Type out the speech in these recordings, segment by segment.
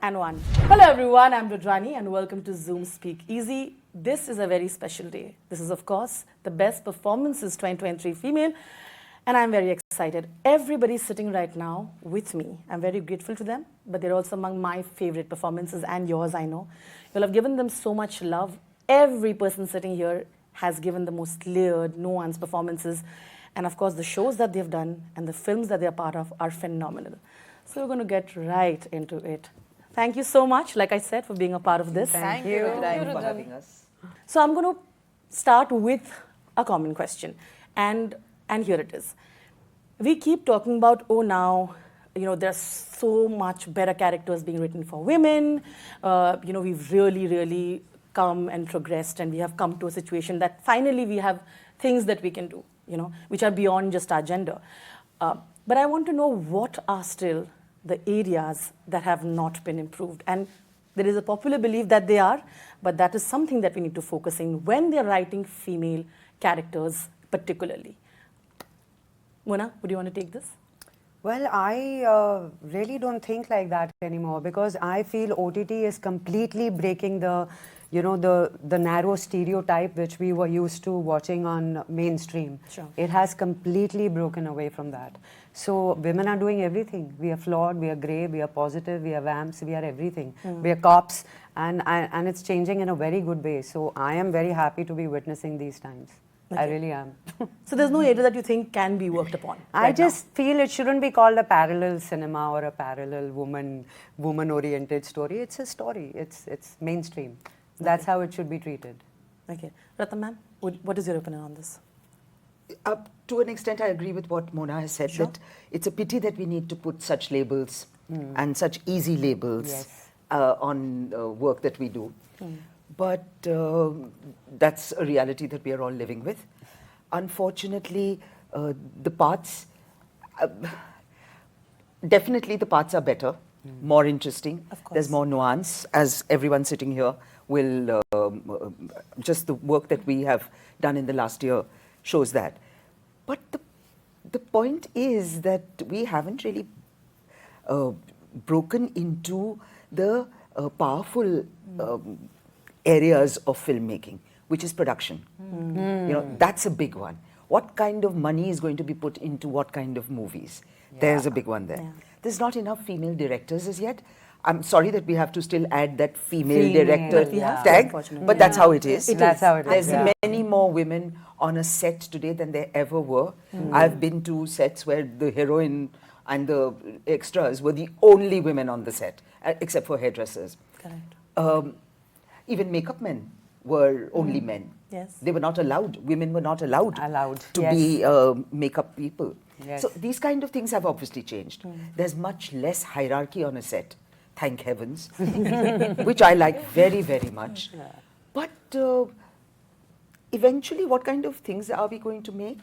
And one. Hello everyone, I'm Rajshree and welcome to Zoom Speak Easy. This is a very special day. This is of course the best performances 2023 female and I'm very excited. Everybody's sitting right now with me. I'm very grateful to them, but they're also among my favorite performances and yours, I know. You'll have given them so much love. Every person sitting here has given the most layered, nuanced performances. And of course the shows that they've done and the films that they're part of are phenomenal. So we're going to get right into it. Thank you so much, like I said, for being a part of this. Thank you for having us. So I'm going to start with a common question, and here it is. We keep talking about, oh, now, there's so much better characters being written for women. We've really come and progressed, and we have come to a situation that finally we have things that we can do, which are beyond just our gender. But I want to know what are still the areas that have not been improved. And there is a popular belief that they are, but that is something that we need to focus in when they're writing female characters particularly. Mona, would you want to take this? Well, I really don't think like that anymore because I feel OTT is completely breaking the narrow stereotype which we were used to watching on mainstream. Sure. It has completely broken away from that. So women are doing everything. We are flawed, we are grey, we are positive, we are vamps, we are everything. We are cops, and it's changing in a very good way. So I am very happy to be witnessing these times. Okay. I really am. So there's no area that you think can be worked upon? I just feel it shouldn't be called a parallel cinema or a parallel woman-oriented story. It's a story. It's mainstream. That's how it should be treated. Okay. Ratna ma'am, what is your opinion on this? To an extent, I agree with what Mona has said, that it's a pity that we need to put such labels and such easy labels on work that we do. But that's a reality that we are all living with. Unfortunately, the parts, definitely the parts are better, more interesting. Of course. There's more nuance, as everyone sitting here will, just the work that we have done in the last year shows that. But the point is that we haven't really broken into the powerful areas of filmmaking, which is production. That's a big one. What kind of money is going to be put into what kind of movies? There's a big one there. Yeah. There's not enough female directors as yet. I'm sorry that we have to still add that female director tag, but that's how it is. That's how it is. There's many more women on a set today than there ever were. I've been to sets where the heroine and the extras were the only women on the set, except for hairdressers. Correct. Even makeup men were only men. Yes. They were not allowed. Women were not allowed to Yes. be makeup people. Yes. So these kind of things have obviously changed. There's much less hierarchy on a set, thank heavens, which I like very, very much. Yeah. But eventually, what kind of things are we going to make?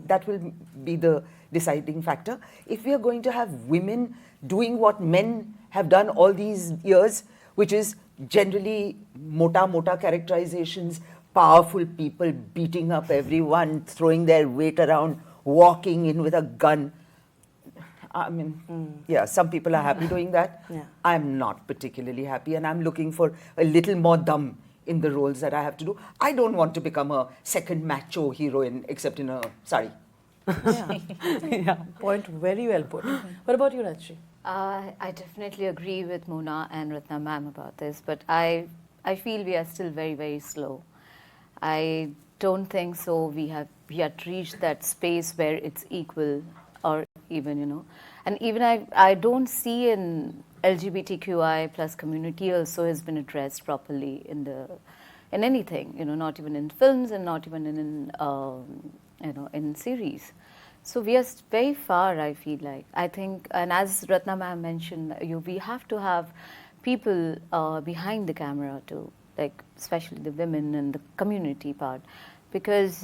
That will be the deciding factor. If we are going to have women doing what men have done all these years, which is generally mota characterizations, powerful people beating up everyone, throwing their weight around, walking in with a gun. I mean, yeah, some people are happy doing that. Yeah. I'm not particularly happy, and I'm looking for a little more dum in the roles that I have to do. I don't want to become a second macho heroine, except in a sari. Yeah. Point very well put. What about you, Rajshree? I definitely agree with Mona and Ratna ma'am about this, but I feel we are still very, very slow. I don't think so. We had reached that space where it's equal, or even, you know. And even I don't see in LGBTQI plus community also has been addressed properly in anything, you know, not even in films and not even in you know, in series. So we are very far, I feel like. I think, and as Ratna ma'am mentioned, we have to have people behind the camera too, like especially the women and the community part, because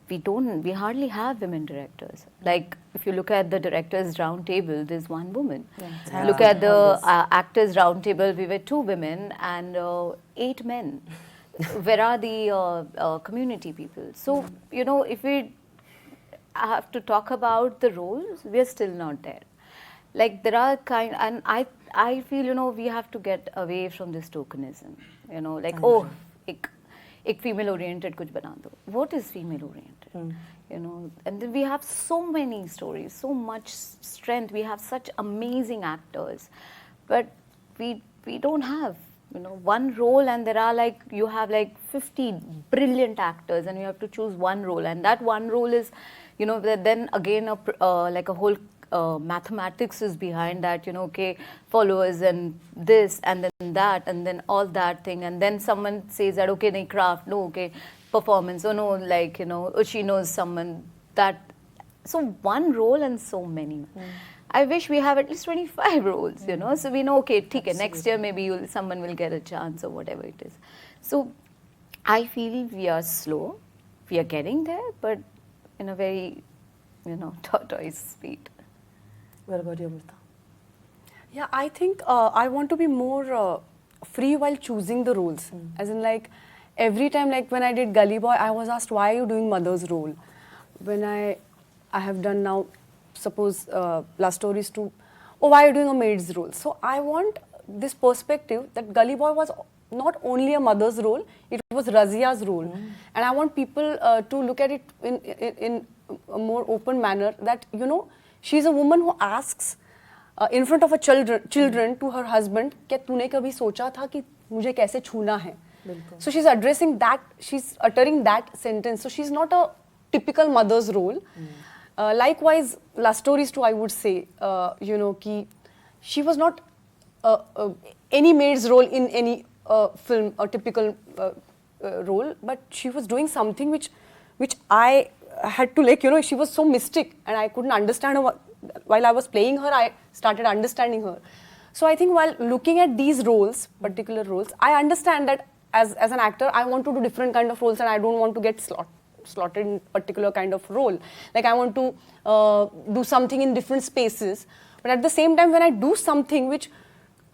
we hardly have women directors. Like if you look at the directors roundtable, there's one woman. Yeah. Look at the actors roundtable, we were 2 women and 8 men. Where are the community people? So, you know, if we have to talk about the roles, we are still not there. Like there are and I feel, you know, we have to get away from this tokenism. You know, like, oh, ek female oriented kuch bana do. What is female oriented? You know, and then we have so many stories, so much strength. We have such amazing actors, but we don't have, you know, one role, and there are like, you have like 50 brilliant actors and you have to choose one role, and that one role is, you know, then again like a whole mathematics is behind that, you know, okay, followers and this and then that and then all that thing, and then someone says that, okay, nahi craft, no, okay, performance, oh no, like, you know, she knows someone that, so one role and so many. I wish we have at least 25 roles, you know, so we know, okay, theek hai, next year maybe someone will get a chance or whatever it is. So I feel we are slow, we are getting there, but in a very, you know, tortoise speed. What about you, Amruta? Yeah, I think I want to be more free while choosing the roles. As in, like, every time, like when I did Gully Boy, I was asked, why are you doing mother's role? When I have done now, suppose Love Stories 2, oh, why are you doing a maid's role? So I want this perspective that Gully Boy was not only a mother's role, it was Razia's role. And I want people to look at it in a more open manner, that, you know, she's a woman who asks in front of her children to her husband, क्या तूने कभी सोचा था कि मुझे कैसे छूना है? So she's addressing that, she's uttering that sentence. So she's not a typical mother's role. Likewise, Love Stories too, I would say, you know, ki she was not any maid's role in any film, a typical role, but she was doing something which I had to, like, you know, she was so mystic and I couldn't understand her. While I was playing her, I started understanding her. So I think while looking at these roles, particular roles, I understand that as an actor, I want to do different kind of roles and I don't want to get slotted in particular kind of role. Like I want to do something in different spaces. But at the same time, when I do something which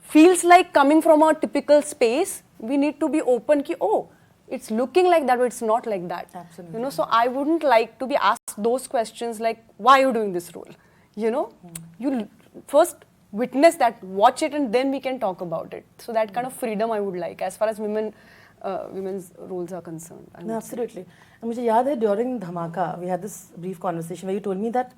feels like coming from a typical space, we need to be open ki, oh, it's looking like that, but it's not like that. Absolutely. You know, so I wouldn't like to be asked those questions like, why are you doing this role? You know, you first witness that, watch it, and then we can talk about it. So that kind of freedom I would like as far as women's roles are concerned. No, absolutely. And मुझे याद है during Dhamaka, we had this brief conversation where you told me that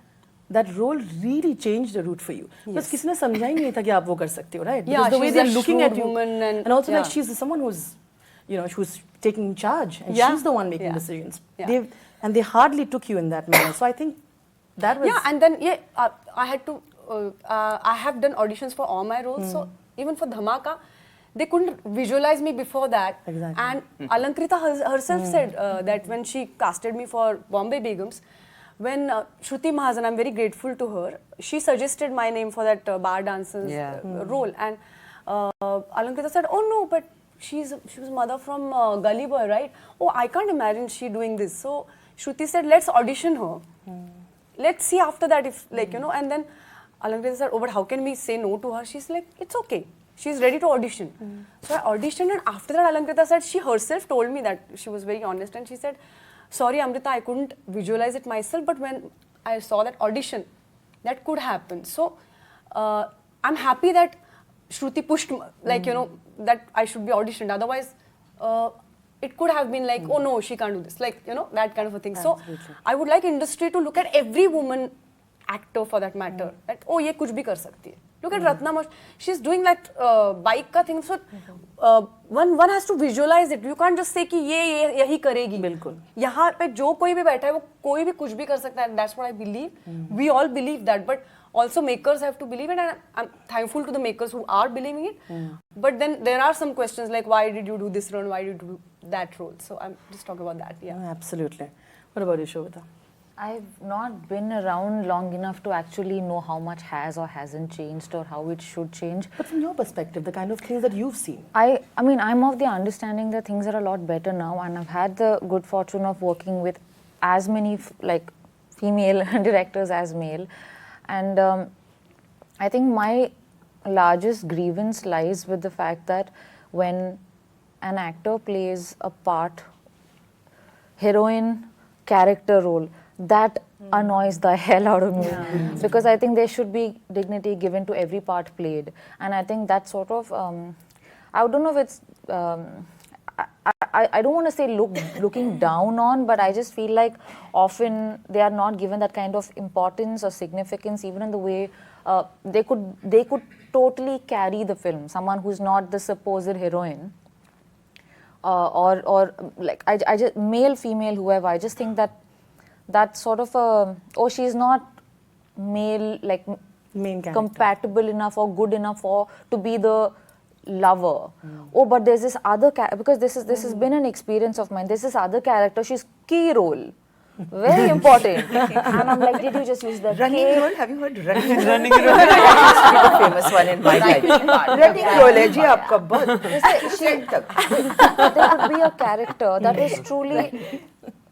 that role really changed the route for you. Because किसी ने समझा ही नहीं था कि आप वो कर सकते हो, right? Yeah, because the way she's they're a looking at you, woman and also like yeah. she's someone who's, you know, who's taking charge and Yeah. she's the one making Yeah. decisions. Yeah. They hardly took you in that manner. So I think that was and then I had to. I have done auditions for all my roles. So even for Dhamaka, they couldn't visualize me before that. Exactly. And Alankrita herself said that when she casted me for Bombay Begums, when Shruti Mahajan, I'm very grateful to her, she suggested my name for that bar dancers role. And Alankrita said, oh no, but she was mother from Gully Boy, right? Oh, I can't imagine she doing this. So Shruti said, let's audition her. Let's see after that if, like, you know, and then Alankrita said, oh, but how can we say no to her? She's like, it's okay. She's ready to audition. So I auditioned, and after that Alankrita said, she herself told me that, she was very honest, and she said, sorry Amrita, I couldn't visualize it myself, but when I saw that audition, that could happen. So I'm happy that Shruti pushed, like, you know, that I should be auditioned. Otherwise, it could have been like, oh no, she can't do this. Like, you know, that kind of a thing. Absolutely. So I would like industry to look at every woman actor for that matter. That, oh, ye kuch bhi kar sakti hai. Look at Ratna, she's doing that bike ka thing. So one has to visualize it. You can't just say कि ये यही करेगी. बिल्कुल. यहाँ पे जो कोई भी बैठा है वो कोई भी कुछ भी कर सकता है. That's what I believe. We all believe that, but also makers have to believe it, and I'm thankful to the makers who are believing it. But then there are some questions like, why did you do this role? Why did you do that role? So I'm just talking about that. Yeah. Absolutely. What about you, Sobhita? I've not been around long enough to actually know how much has or hasn't changed or how it should change. But from your perspective, the kind of things that you've seen. I mean, I'm of the understanding that things are a lot better now, and I've had the good fortune of working with as many female directors as male. And I think my largest grievance lies with the fact that when an actor plays a part, heroine, character role, that annoys the hell out of me. Because I think there should be dignity given to every part played. And I think that sort of, I don't know if it's, I don't want to say looking down on, but I just feel like often they are not given that kind of importance or significance, even in the way they could totally carry the film. Someone who's not the supposed heroine, or like I just male, female, whoever. I just think that sort of she's not male, like Main character. compatible enough or good enough to be the lover. Oh, but there's this other because this has been an experience of mine. There's this other character. She's key role, very important. And I'm like, did you just use the Running K? role? Have you heard running role? Running role. The famous one in my life. Running role है जी आपका बहुत. There could be a character that is truly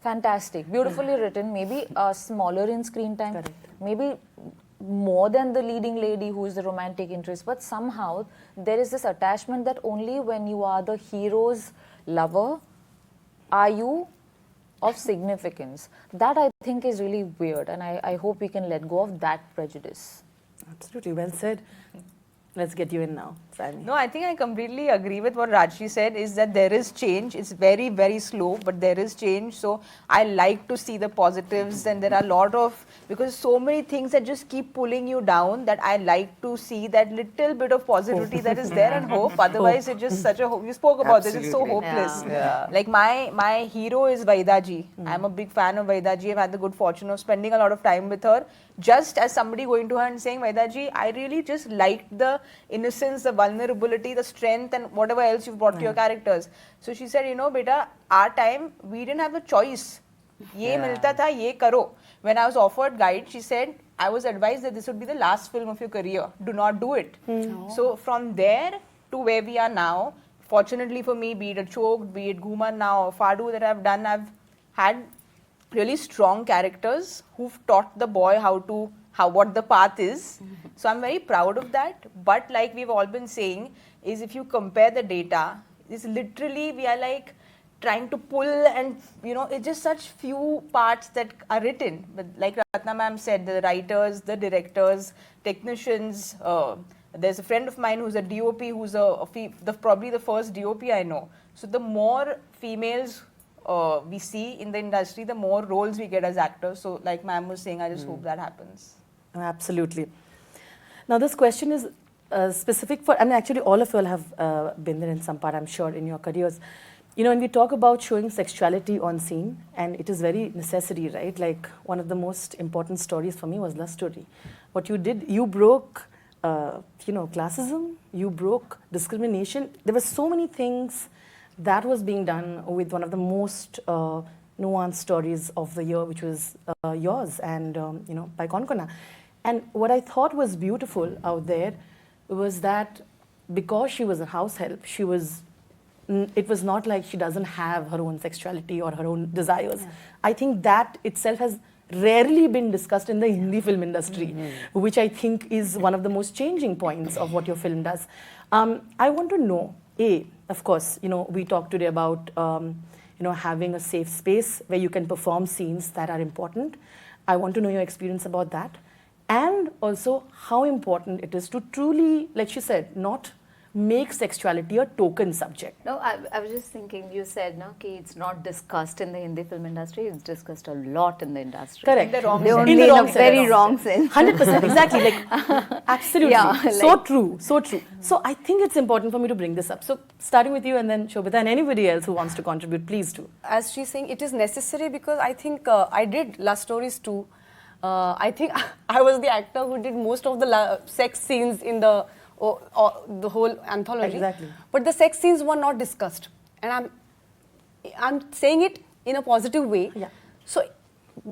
fantastic, beautifully written, maybe smaller in screen time, maybe more than the leading lady who is the romantic interest, but somehow there is this attachment that only when you are the hero's lover are you of significance. That I think is really weird, and I hope we can let go of that prejudice. Absolutely, well said. Let's get you in now, Saiyami. No, I think I completely agree with what Rajshri said, is that there is change. It's very, very slow, but there is change. So I like to see the positives, and there are a lot of, because so many things that just keep pulling you down, that I like to see that little bit of positivity that is there and hope. Otherwise, it's just such a hope. You spoke about this, it's so hopeless. Yeah. Like my hero is Vaidaji. I'm a big fan of Vaidaji. I've had the good fortune of spending a lot of time with her. Just as somebody going to her and saying, Vaidaji, I really just liked the innocence, the vulnerability, the strength, and whatever else you've brought to your characters. So she said, you know, beta, our time, we didn't have a choice. Ye milta tha, ye karo. When I was offered guide, she said, I was advised that this would be the last film of your career. Do not do it. So from there to where we are now, fortunately for me, be it a Choked, be it Ghumar now, or Fadu that I've done, I've had really strong characters who've taught the boy what the path is. So I'm very proud of that. But like we've all been saying, is if you compare the data, it's literally we are like trying to pull, and you know, it's just such few parts that are written. But like Ratna ma'am said, the writers, the directors, technicians, there's a friend of mine who's a DOP, who's probably the first DOP I know. So the more females we see in the industry, the more roles we get as actors. So like ma'am was saying, I just hope that happens. Absolutely. Now this question is specific for, I mean actually all of you all have been there in some part, I'm sure, in your careers. You know, when we talk about showing sexuality on scene, and it is very necessary, right? Like one of the most important stories for me was Love Story. What you did, you broke, classism, you broke discrimination. There were so many things that was being done with one of the most nuanced stories of the year, which was yours and, by Konkona. And what I thought was beautiful out there was that because she was a house help, it was not like she doesn't have her own sexuality or her own desires. Yeah. I think that itself has rarely been discussed in the Hindi film industry, which I think is one of the most changing points of what your film does. I want to know, of course, we talked today about, having a safe space where you can perform scenes that are important. I want to know your experience about that. And also how important it is to truly, like she said, not make sexuality a token subject. No, I was just thinking, you said, no, ki it's not discussed in the Hindi film industry, it's discussed a lot in the industry. Correct. In the wrong They sense. only In the in wrong a very sense. wrong sense. 100%, exactly. Like, absolutely. Yeah, so like- true, so true. So I think it's important for me to bring this up. So starting with you and then Sobhita and anybody else who wants to contribute, please do. As she's saying, it is necessary because I think I did love stories too. I think I was the actor who did most of the sex scenes in the whole anthology. Exactly. But the sex scenes were not discussed, and I'm saying it in a positive way. Yeah. So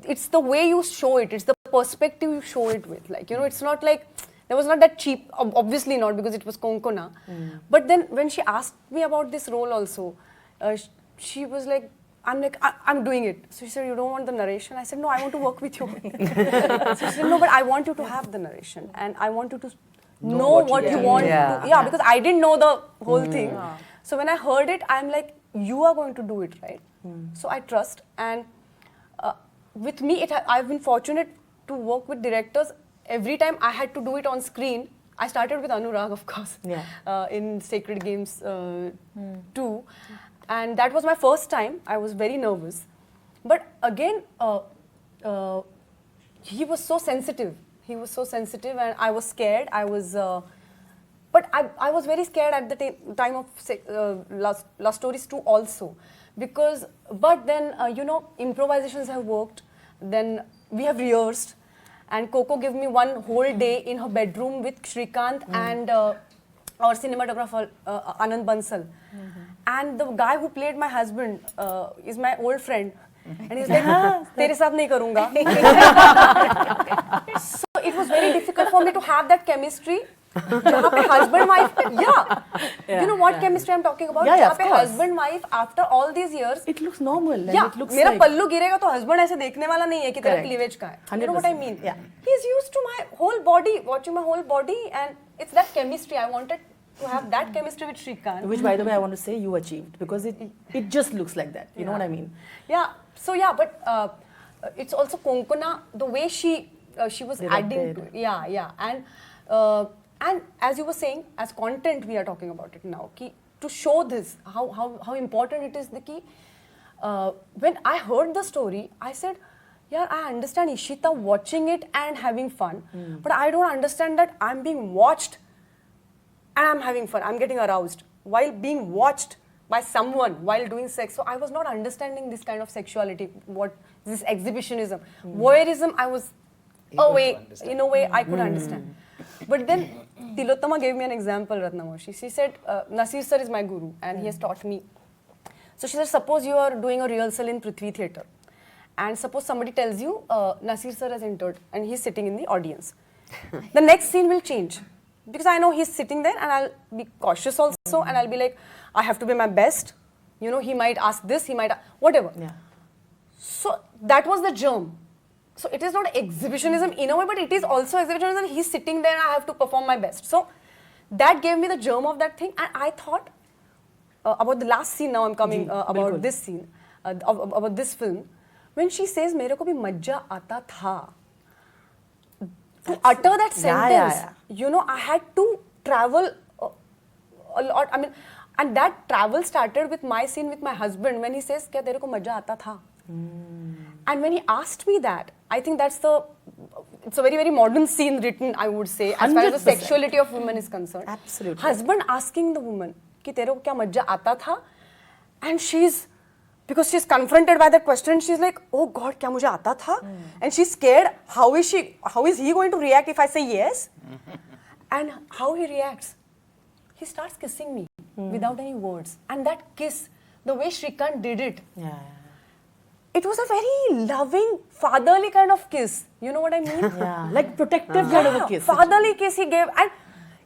it's the way you show it. It's the perspective you show it with. Like, you know, it's not like there was not that cheap. Obviously not, because it was Konkona. But then when she asked me about this role also, she was like, I'm doing it. So she said, you don't want the narration? I said, no, I want to work with you. So she said, no, but I want you to have the narration, and I want you to know what you want to. Yeah, because I didn't know the whole thing. So when I heard it, I'm like, you are going to do it, right? So I trust. And with me, I've been fortunate to work with directors. Every time I had to do it on screen, I started with Anurag, of course, in Sacred Games 2. And that was my first time. I was very nervous. But again, he was so sensitive. He was so sensitive, and I was scared. But I was very scared at the time of Love Stories 2 also. But then, you know, improvisations have worked. Then we have rehearsed. And Coco gave me one whole day in her bedroom with Shrikant and our cinematographer, Anand Bansal. And the guy who played my husband is my old friend. And he's like, tere saath nahi karunga. So it was very difficult for me to have that chemistry. Jahan pe husband wife, you know what chemistry I'm talking about? Yeah, Jahan of pe course. husband wife, after all these years, It looks normal. And yeah, it looks मेरा like, पल्लू गिरेगा तो husband ऐसे देखने वाला नहीं है कि तेरा Correct. cleavage का है. You know what I mean? 100%, yeah. He's used to my whole body, watching my whole body, and it's that chemistry. I wanted to have that chemistry with Shrikant. which, by the way, I want to say you achieved, because it just looks like that. You know what I mean? Yeah. So yeah, but it's also Konkona, the way she was adding to it. Yeah. And as you were saying, as content we are talking about it now. Ki, to show this, how important it is. When I heard the story, I said, yeah, I understand Ishita watching it and having fun, but I don't understand that I'm being watched and I'm having fun. I'm getting aroused while being watched by someone while doing sex. So I was not understanding this kind of sexuality, what this exhibitionism. Voyeurism, I was in a way I could understand. But then Tilottama gave me an example, Ratna Moshi. She said, Nasir sir is my guru and he has taught me. So she said, suppose you are doing a rehearsal in Prithvi Theatre, and suppose somebody tells you, Nasir sir has entered and he's sitting in the audience. The next scene will change, because I know he's sitting there, and I'll be cautious also, and I'll be like, I have to be my best. You know, he might ask this, he might, whatever. Yeah. So that was the germ. So it is not exhibitionism in a way, but it is also exhibitionism. He's sitting there and I have to perform my best. So that gave me the germ of that thing, and I thought about the last scene. Now I'm coming about this scene, about this film. When she says, "Mere ko bhi majja aata tha," to utter that sentence, you know, I had to travel a lot. I mean, and that travel started with my scene with my husband when he says, "Kya tere ko majja aata tha?" And when he asked me that, I think it's a very, very modern scene written, I would say, as far as the 100%. sexuality of women is concerned. Absolutely. Husband asking the woman, ki tere ko kya majja aata tha? And because she's confronted by that question, she's like, oh God, kya mujhe aata tha? And she's scared, how is he going to react if I say yes? And how he reacts? He starts kissing me without any words. And that kiss, the way Shrikant did it, it was a very loving, fatherly kind of kiss. You know what I mean? Yeah, like protective kind of a kiss. Fatherly kiss he gave. And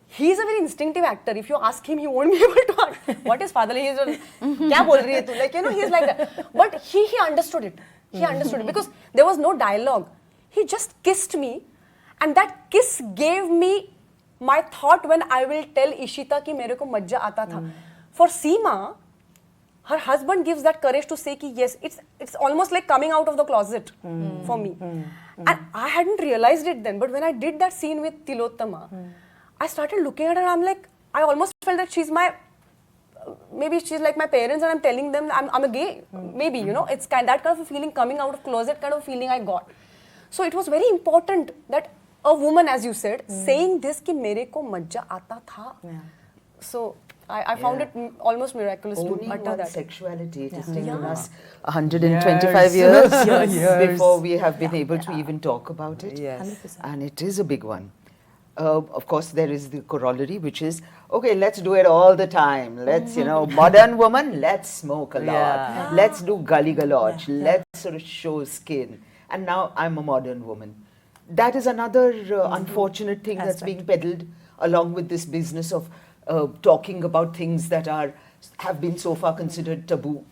he's a very instinctive actor. If you ask him, he won't be able to answer. What is fatherly? He's kya bol rahi hai tu? Like, you know, he's like that. But he understood it. He understood it because there was no dialogue. He just kissed me, and that kiss gave me my thought when I will tell Ishita ki mere ko majja aata tha. For Seema, her husband gives that courage to say ki yes, it's almost like coming out of the closet for me. And I hadn't realized it then, but when I did that scene with Tilottama, I started looking at her and I'm like, I almost felt that she's my, maybe she's like my parents and I'm telling them I'm a gay. Maybe, you know, it's that kind of a feeling, coming out of closet kind of feeling I got. So it was very important that a woman, as you said, saying this ki mere ko majja aata tha. So I found it almost miraculous Only to utter one that. Sexuality. It has taken us 125 years before we have been able to even talk about it. Yes. And it is a big one. Of course, there is the corollary, which is, okay, let's do it all the time. Let's, modern woman, let's smoke a lot. Yeah. Let's do gully galoch. Let's sort of show skin. And now I'm a modern woman. That is another unfortunate thing that's being peddled along with this business of talking about things that have been so far considered taboo.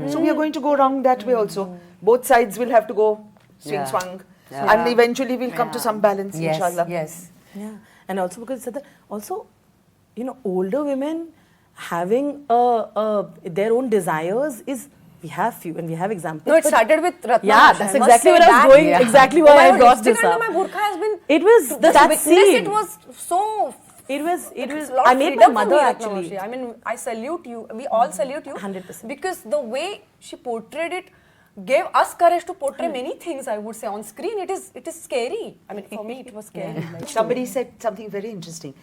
So we are going to go wrong that way also. Both sides will have to go swing, swang. Yeah. And eventually we'll come to some balance, inshallah. Yes. Yeah, and also because said that also, older women having their own desires is, we have few and we have examples. No, it but- started with Ratna. Yeah, that's exactly where I was going. Exactly why I brought this up. My burqa has been. It was to that witness scene. it was so. It was. It's a lot I of made my freedom for mother me, actually. Ratna. I mean, I salute you. We all salute you. 100%. Because the way she portrayed it gave us courage to portray many things. I would say on screen, it is scary. I mean, for me, it was scary. Like, Somebody said something very interesting.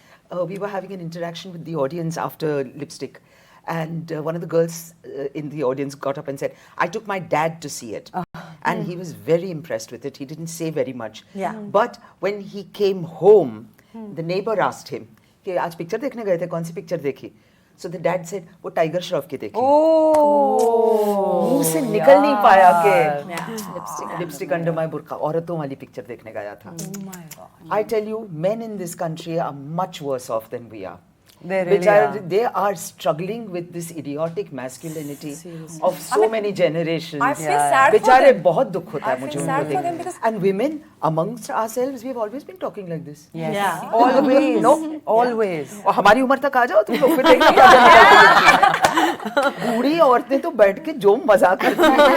We were having an interaction with the audience after Lipstick, and one of the girls in the audience got up and said, I took my dad to see it. And he was very impressed with it. He didn't say very much. Yeah. But when he came home, the neighbor asked him, कि आज picture देखने गए थे, कौन सी picture देखी? So the dad said, वो tiger Shroff की देखी. मुंह से निकल नहीं पाया कि लिपस्टिक अंडर माय बुर्का, औरतों वाली पिक्चर देखने गया था. I tell you, men in this country are much worse off than we are. They really are. They are struggling with this idiotic masculinity of so many generations. I feel sad for बेचारे them. बहुत दुख होता है I feel मुझे sad उनको for them देख. because- And women, amongst ourselves, we have always been talking like this. Yes. Yeah. Always. No. Always. और हमारी उम्र तक आ जाओ तुम लोग फिर देखो क्या करती हैं. बूढ़ी औरतें तो बैठ के जो मजा करती हैं,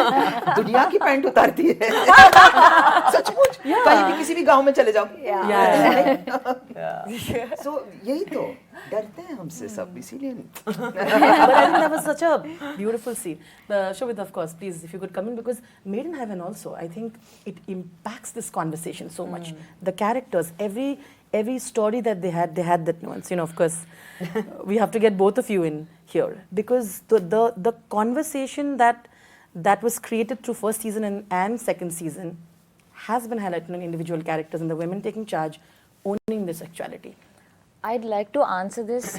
दुनिया की पैंट उतारती है. सचमुच कहीं भी किसी भी गांव में चले जाओ. So यही तो डरते हैं हमसे सब इसीलिए. But I think that was such a beautiful scene. Shobhita, of course, please, if you could come in, because Made in Heaven also, I think it impacts this conversation so much. The characters, every story that they had that nuance. Of course, we have to get both of you in here, because the conversation that was created through first season and second season has been highlighted in individual characters and the women taking charge, owning their sexuality. I'd like to answer this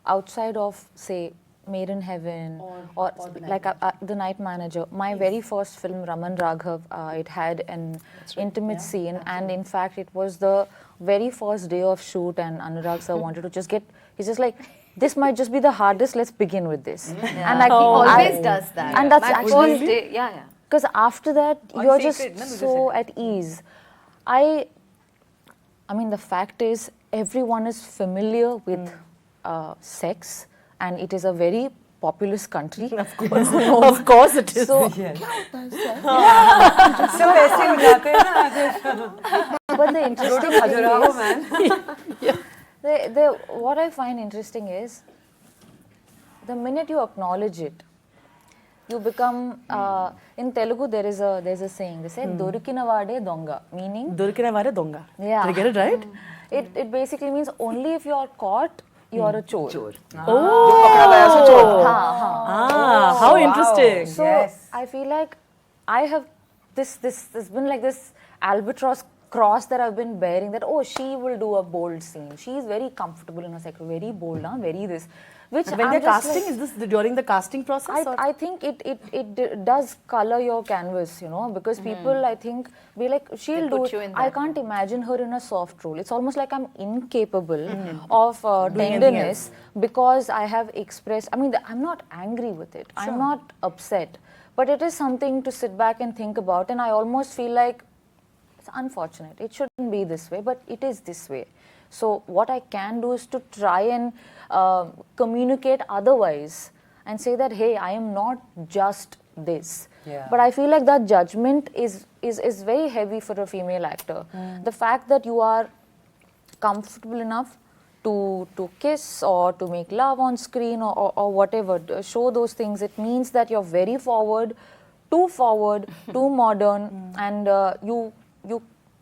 outside of, say, Made in Heaven or like The Night Manager. My very first film, Raman Raghav, it had an intimate scene, and in fact, it was the very first day of shoot, and Anurag sir wanted to just he's just like, this might just be the hardest, let's begin with this. And like, He always does that. And that's My actually, first day, yeah. because after that, you're just secret, na, duje so at ease. I mean, the fact is, everyone is familiar with sex, and it is a very populous country. Of course, of course it is. So, So ऐसे हो जाते हैं ना. but the interesting thing Khajuraho, is, man. what I find interesting is, the minute you acknowledge it, you become, in Telugu there's a saying, they say, Dorikina vade donga, meaning, Dorikina vare donga. Yeah. Did I get it right? it basically means only if you are caught, you are a chore. चोर. Oh, जो पकड़ा गया सो चोर. how interesting. So Yes. I feel like I have there's been like this albatross cross that I've been bearing, that she will do a bold scene. She is very comfortable in her sector, very bold, very this. Which When I'm they're just casting, is this during the casting process? or? I think it does color your canvas, because people, I think, be like, she'll do put you it. in I that can't imagine her in a soft role. It's almost like I'm incapable of Doing anything tenderness, because I have expressed, I mean, I'm not angry with it. I'm not upset. But it is something to sit back and think about, and I almost feel like it's unfortunate. It shouldn't be this way, but it is this way. So what I can do is to try and communicate otherwise and say that, hey, I am not just this. Yeah. But I feel like that judgment is very heavy for a female actor. The fact that you are comfortable enough to kiss or to make love on screen or whatever, show those things, it means that you're very forward, too modern, and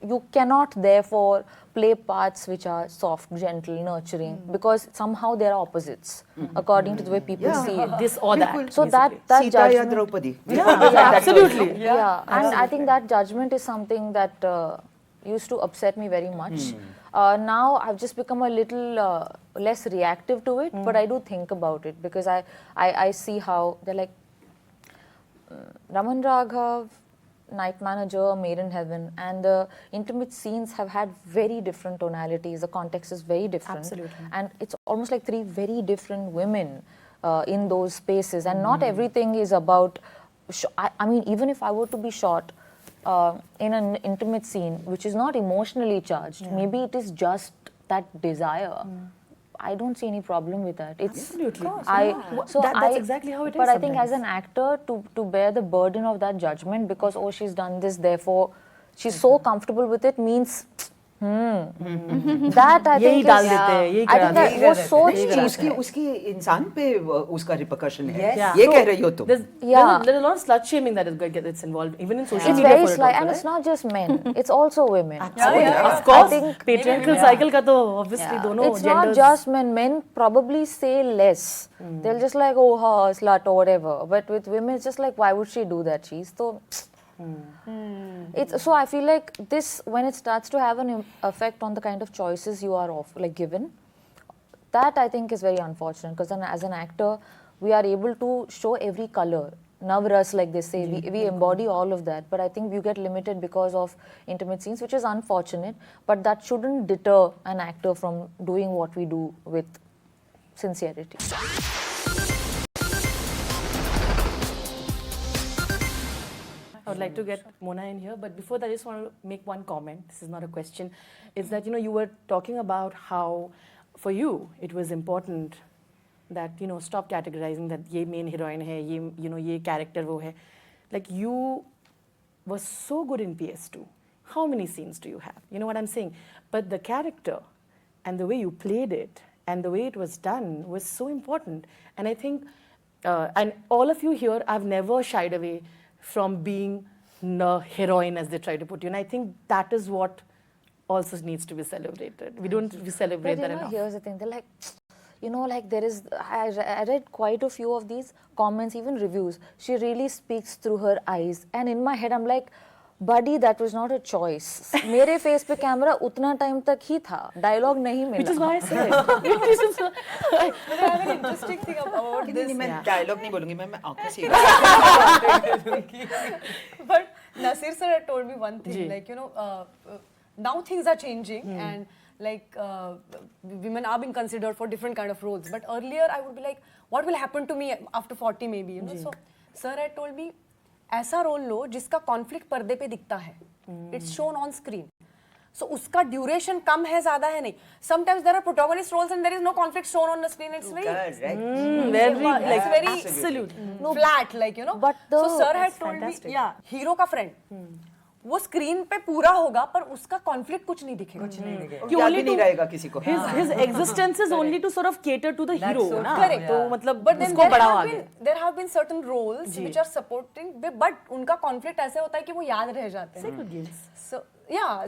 you cannot therefore play parts which are soft, gentle, nurturing, because somehow they are opposites according to the way people see it. This or that. So that Sita ya judgment, Draupadi. Absolutely. yeah, and I think that judgment is something that used to upset me very much. Now I've just become a little less reactive to it, but I do think about it because I see how they're like Raman Raghav, Night Manager, Made in Heaven, and the intimate scenes have had very different tonalities. The context is very different. Absolutely. And it's almost like three very different women in those spaces. And not everything is about, I mean, even if I were to be shot in an intimate scene, which is not emotionally charged, maybe it is just that desire. I don't see any problem with that. It's Absolutely. that's exactly how it is But I think as sometimes. an actor, to bear the burden of that judgment because she's done this, therefore she's so comfortable with it means. That I यही think डाल is, देते हैं, यही I करा think that देते वो सोच उसकी उसकी इंसान पे उसका रिपरकशन है Yeah. ये कह रही हो तुम There's a lot of slut shaming that gets involved, even in social it's media. very for it slight, also, and right? it's not just men, it's also women. Of course, I think patriarchal cycle का तो obviously दोनों it's genders. not just men. Men probably say less. They'll just like, oh, her slut or whatever. But with women, it's just like, why would she do that? She's so. It's so I feel like this, when it starts to have an effect on the kind of choices you are given, that I think is very unfortunate because as an actor, we are able to show every color. Navras, like they say, we embody all of that. But I think you get limited because of intimate scenes, which is unfortunate. But that shouldn't deter an actor from doing what we do with sincerity. I would like to get Mona in here, but before that, I just want to make one comment. This is not a question. It's that, you were talking about how, for you, it was important that, stop categorizing that ye main heroine hai, ye character wo hai. Like, you were so good in PS2. How many scenes do you have? You know what I'm saying? But the character and the way you played it and the way it was done was so important. And I think, and all of you here, I've never shied away from being a heroine, as they try to put you. And I think that is what also needs to be celebrated. We don't celebrate But that enough. here's the thing, they're like, there is, I read quite a few of these comments, even reviews. She really speaks through her eyes. And in my head, I'm like, buddy, that was not a choice. मेरे face पे camera उतना time तक ही था. Dialogue नहीं मिला. Which is why I said. I have an interesting thing about this. मैं dialogue नहीं बोलूंगी मैं आंखों से But Nasir sir had told me one thing, Ji. like, now things are changing and like women are being considered for different kind of roles. But earlier I would be like, what will happen to me after 40 maybe, So sir had told me, ऐसा role लो जिसका conflict पर्दे पे दिखता है. It's shown on screen. So उसका duration कम है, ज्यादा है नहीं. Sometimes there are protagonist roles and there is no conflict shown on the screen. It's very Absolute. flat, like, But so sir It's had told fantastic. me, hero का friend वो screen पे पूरा होगा पर उसका कॉन्फ्लिक्ट कुछ नहीं दिखेगा. याद भी नहीं रहेगा किसी को His existence is only to sort of cater to the hero. so ना? Correct. तो मतलब But then उसको बढ़ाओ आगे. there have been certain roles which are supporting, but उनका कॉन्फ्लिक्ट ऐसे होता है कि वो याद रह जाते हैं. Sacred Games. So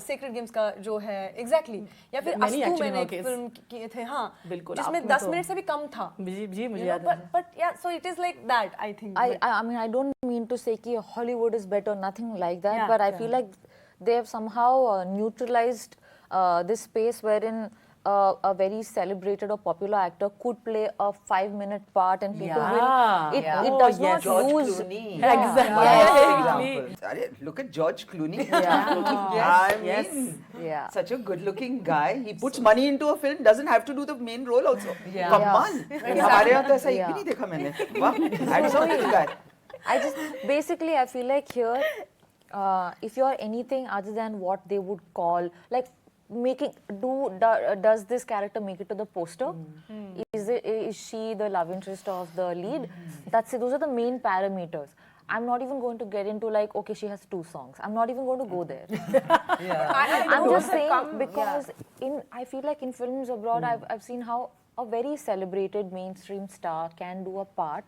Sacred Games का जो है exactly, या फिर Many अस्तु actually मैंने एक in our फिल्म किए थे, बिल्कुल, जिसमें आपने 10 तो- मिनट से भी कम था. जी मुझे You know, याद है. but so it is like that, I think. I mean, I don't mean to say कि Hollywood is better, nothing like that. Yeah, but I feel like they have somehow neutralized this space wherein a very celebrated or popular actor could play a 5-minute part and people will. It does not George lose. Clooney. Exactly. अरे, look at George Clooney. Yes. I mean, Yeah. such a good-looking guy. He puts money into a film, doesn't have to do the main role also. Come on. हमारे यहाँ तो ऐसा एक भी नहीं देखा मैंने. वाह, hats off to the guy. Basically, I feel like here, if you are anything other than what they would call, like, does this character make it to the poster? Is she the love interest of the lead? That's it. Those are the main parameters. I'm not even going to get into like, okay, she has 2 songs. I'm not even going to go there. Yeah. I'm just saying because I feel like in films abroad, I've seen how a very celebrated mainstream star can do a part,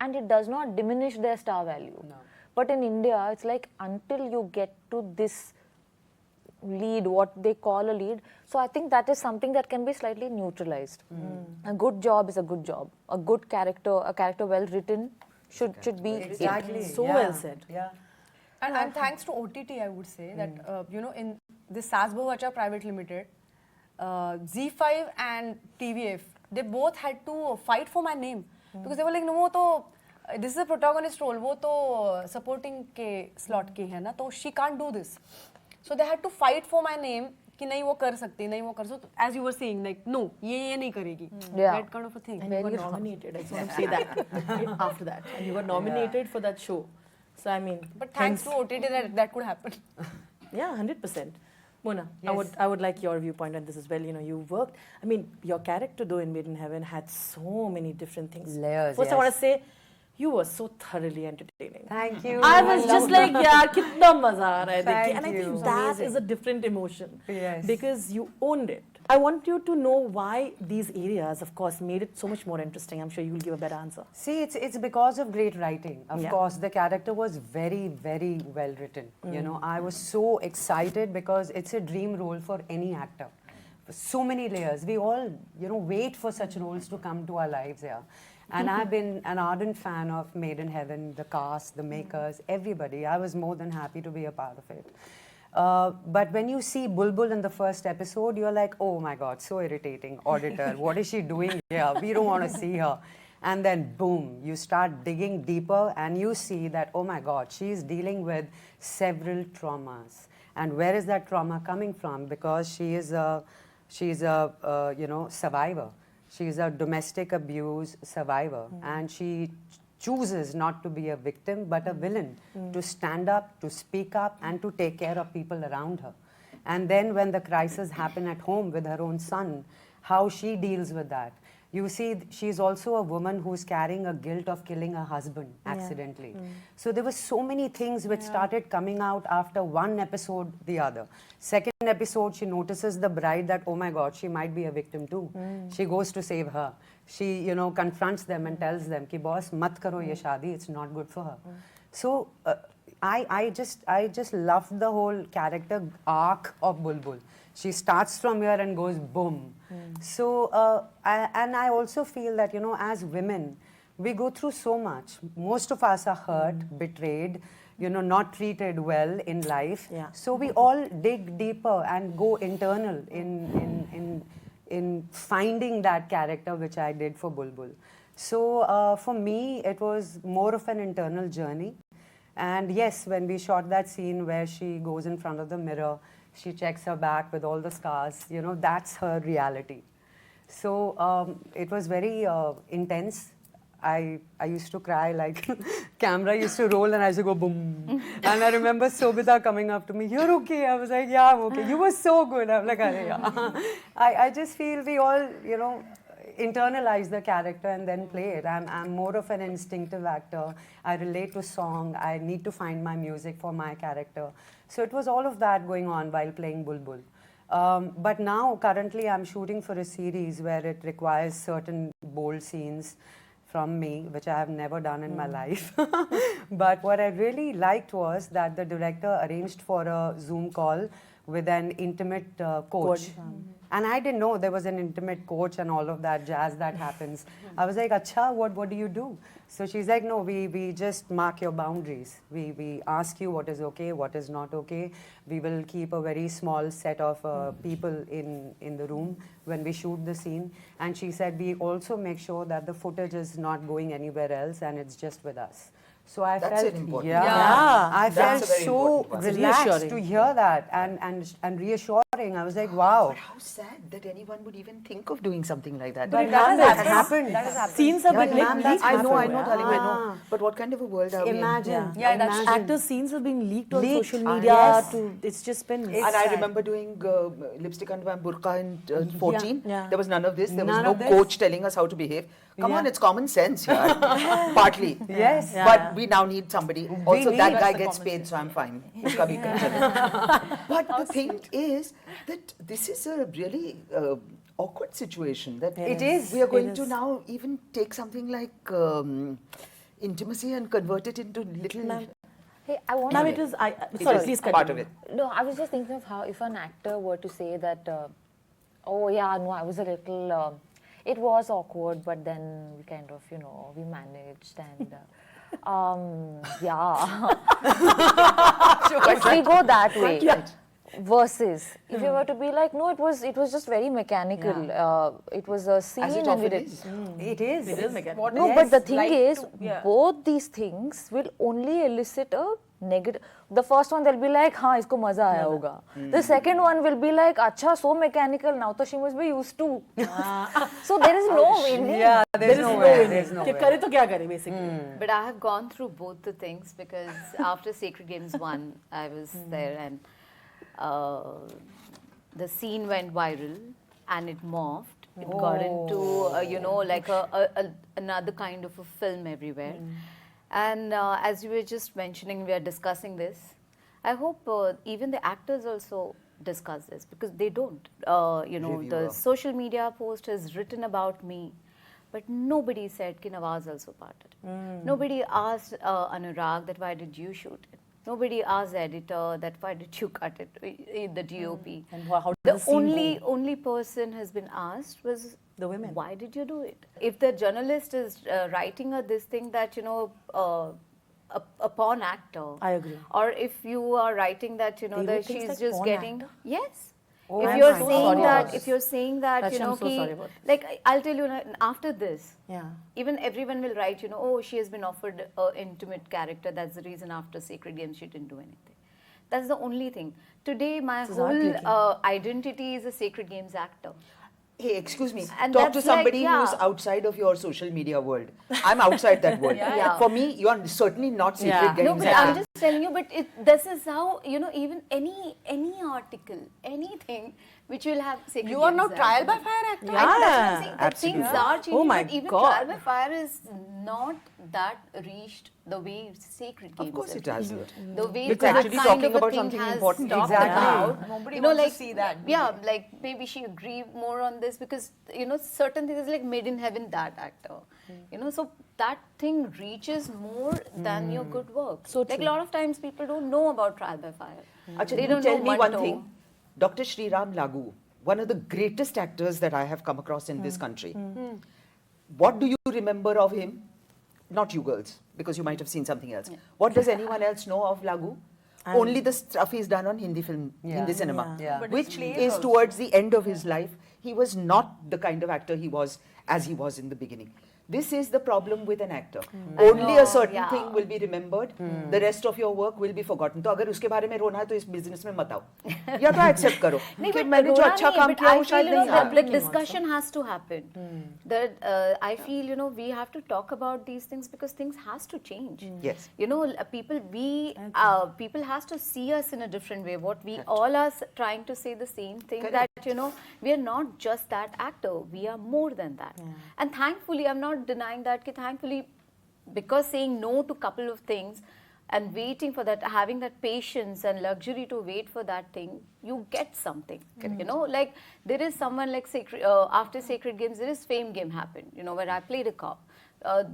and it does not diminish their star value. No. But in India, it's like until you get to this lead, what they call a lead. So I think that is something that can be slightly neutralized. A good job is a good job. A character well written should be Exactly. So yeah. well said. Yeah. And thanks to OTT, I would say that in this SAS Bahubacha Private Limited, Z5 and TVF, they both had to fight for my name because they were like, no, to this is a protagonist role, वो तो supporting के slot की है ना, तो she can't do this. So they had to fight for my name कि नहीं वो कर सकती, नहीं वो कर सकती. As you were saying, like no, ये नहीं करेगी. Yeah. That kind of a thing. And you got nominated. I just want to say that after that, and you got nominated for that show. So I mean, But thanks to OTT that could happen. Yeah, 100%. Mona, I would like your viewpoint on this as well. You know, you worked. I mean, your character though in Made in Heaven had so many different things. Layers, First, I yes. want to say, you were so thoroughly entertaining. Thank you. I was just like, yeah, kitna maza aa raha hai dekh ke. Thank And I you. think that is a different emotion. Yes. Because you owned it. I want you to know why these areas, of course, made it so much more interesting. I'm sure you'll give a better answer. See, it's because of great writing. Of Yeah. course, the character was very, very well written. You know, I was so excited because it's a dream role for any actor. So many layers. We all, wait for such roles to come to our lives, yeah. And I've been an ardent fan of Made in Heaven, the cast, the makers, everybody. I was more than happy to be a part of it. But when you see Bulbul in the first episode, you're like, oh my God, so irritating. Auditor, what is she doing here? We don't want to see her. And then boom, you start digging deeper and you see that, oh my God, she's dealing with several traumas. And where is that trauma coming from? Because she's a survivor. She's a domestic abuse survivor. And she chooses not to be a victim but a villain, to stand up, to speak up, and to take care of people around her. And then when the crisis happen at home with her own son, how she deals with that. You see, she's also a woman who's carrying a guilt of killing her husband accidentally. So there were so many things which started coming out after one episode, the other. Second episode, she notices the bride that, oh my God, she might be a victim too. She goes to save her. She, confronts them and tells them, ki boss, mat karo ye shaadi, it's not good for her. So I just loved the whole character arc of Bulbul. She starts from here and goes boom. So, I also feel that, as women, we go through so much. Most of us are hurt, betrayed, not treated well in life. Yeah. So we all dig deeper and go internal in finding that character, which I did for Bulbul. So for me, it was more of an internal journey. And yes, when we shot that scene where she goes in front of the mirror, she checks her back with all the scars, that's her reality. So it was very intense. I used to cry, like camera used to roll and I used to go boom. And I remember Sobhita coming up to me, you're okay? I was like, yeah, I'm okay. You were so good. I'm like, yeah. I just feel we all, internalize the character and then play it. I'm more of an instinctive actor. I relate to song. I need to find my music for my character. So it was all of that going on while playing Bulbul. But now, currently, I'm shooting for a series where it requires certain bold scenes from me, which I have never done in my life. But what I really liked was that the director arranged for a Zoom call with an intimate coach. And I didn't know there was an intimate coach and all of that jazz that happens. I was like, Acha, what do you do? So she's like, no, we just mark your boundaries. We ask you what is okay, what is not okay. We will keep a very small set of people in the room when we shoot the scene. And she said, we also make sure that the footage is not going anywhere else and it's just with us. So I That's felt, an important yeah, part. I That's felt a very so important part. relaxed Reassuring. to hear that and reassuring. I was like, wow. But how sad that anyone would even think of doing something like that. But that that has happened. That has happened. Scenes have Yeah, been ma'am, leaked. I know, before. darling, I know. Ah. But what kind of a world are we in? Imagine. Yeah, that's imagine. Actors' scenes have been leaked on Leaked. social Ah, media. yes. It's just been. And I remember doing lipstick and burqa in 14. Yeah. There was none of this. There was None no of this. coach telling us how to behave. Come on, it's common sense here. Partly. Yes. But we now need somebody. Also, need- that guy the gets common paid, sense. so I'm fine. Uska bhi chale. But the thing is that this is a really awkward situation. That It is. We are going It to is. now even take something like intimacy and convert it into little. Hey, I want Ma'am, to. it is. It Sorry, is please part continue. of it. No, I was just thinking of how if an actor were to say that, oh yeah, no, I was a little, it was awkward, but then we kind of, we managed and, yeah. If we go that way, versus if you were to be like, no, it was just very mechanical. It was a scene As it and we often did. is. It is. It is mechanical. What No, is but the thing like is, to- yeah. both these things will only elicit a negative. The first one they'll be like, "हाँ इसको मजा आया होगा." The second one will be like, "अच्छा, so mechanical now, तो she must be used to." So there is no winning. Yeah, there's no way. There's no कि way. करे तो क्या करे basically. But I have gone through both the things because after Sacred Games 1, I was there and the scene went viral and it morphed. It got into, like another kind of a film everywhere. And as you were just mentioning, we are discussing this. I hope even the actors also discuss this because they don't. The Reviewer. social media post has written about me, but nobody said ki Nawaz also parted. Nobody asked Anurag that why did you shoot it. Nobody asked the editor that why did you cut it, the DOP. And how The did the scene go? only person has been asked was The women. why did you do it? If the journalist is writing this thing that a porn actor, I agree. or if you are writing that They that wrote things she's like just porn getting actor? yes. Oh, If I'm you're so saying sorry that, about if you're saying that, Rajshri, I'm so ki- sorry about this. like I'll tell you after this, Yeah. even everyone will write, oh, she has been offered an intimate character. That's the reason after Sacred Games she didn't do anything. That's the only thing. Today, my This is whole heartbreaking. identity is a Sacred Games actor. Hey, excuse me. And Talk to that's like, somebody who's yeah. outside of your social media world. I'm outside that world. Yeah. For me, you are certainly not Sacred Yeah. Games. No, but I'm just telling you. But this is how even any article, anything which will have Sacred You are Games now as trial a- by fire actor. That's what I'm Yeah, saying, that things absolutely. are changing, Oh my but even God. trial by fire is not that reached the way Sacred Games. Of course have it has. reached. The way It's that actually kind talking of a about thing something has important. talked Exactly. about. Nobody you know, wants to like, see that, Yeah, like maybe she agree more on this because certain things like made in heaven that actor. So that thing reaches more than your good work. So like true. a lot of times people don't know about trial by fire. Achha, They you don't tell know me one Manto. thing. Dr. Sriram Lagu, one of the greatest actors that I have come across in this country. What do you remember of him? Not you girls, because you might have seen something else. What does anyone else know of Lagu? Only the stuff he's done on Hindi film, Hindi cinema, Yeah. But which his plays is also. towards the end of his life. He was not the kind of actor he was as he was in the beginning. This is the problem with an actor. Only a certain yeah. thing will be remembered. The rest of your work will be forgotten. तो अगर उसके बारे में रोना है तो इस business में मत आओ. या तो accept करो नहीं, कि but मैंने जो रोना अच्छा नहीं, काम but किया I वो feel, शायद नहीं that आया. the discussion has to happen. That I feel we have to talk about these things because things has to change. Yes. People has to see us in a different way. What we all are trying to say the same thing, that we are not just that actor. We are more than that. And thankfully, I'm not denying that. Thankfully, because saying no to couple of things and waiting for that, having that patience and luxury to wait for that thing, you get something. Like there is someone like after Sacred Games, there is Fame Game happened. Where I played a cop.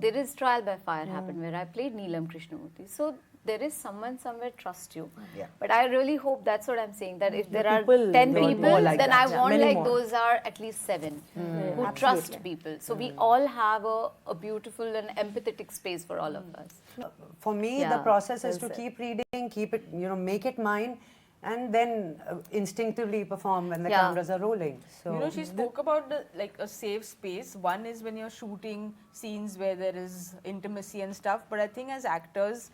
There is Trial by Fire happened where I played Neelam Krishnamurthy. So there is someone somewhere trust you. Yeah. But I really hope that's what I'm saying, that if there are people 10 want people, more like then that. I Yeah. want Many like more. those are at least 7 who trust people. So we all have a beautiful and empathetic space for all of us. For me, Yeah, the process is to well said. keep reading, keep it, make it mine, and then instinctively perform when the Yeah. cameras are rolling. So She spoke about a safe space. One is when you're shooting scenes where there is intimacy and stuff. But I think as actors,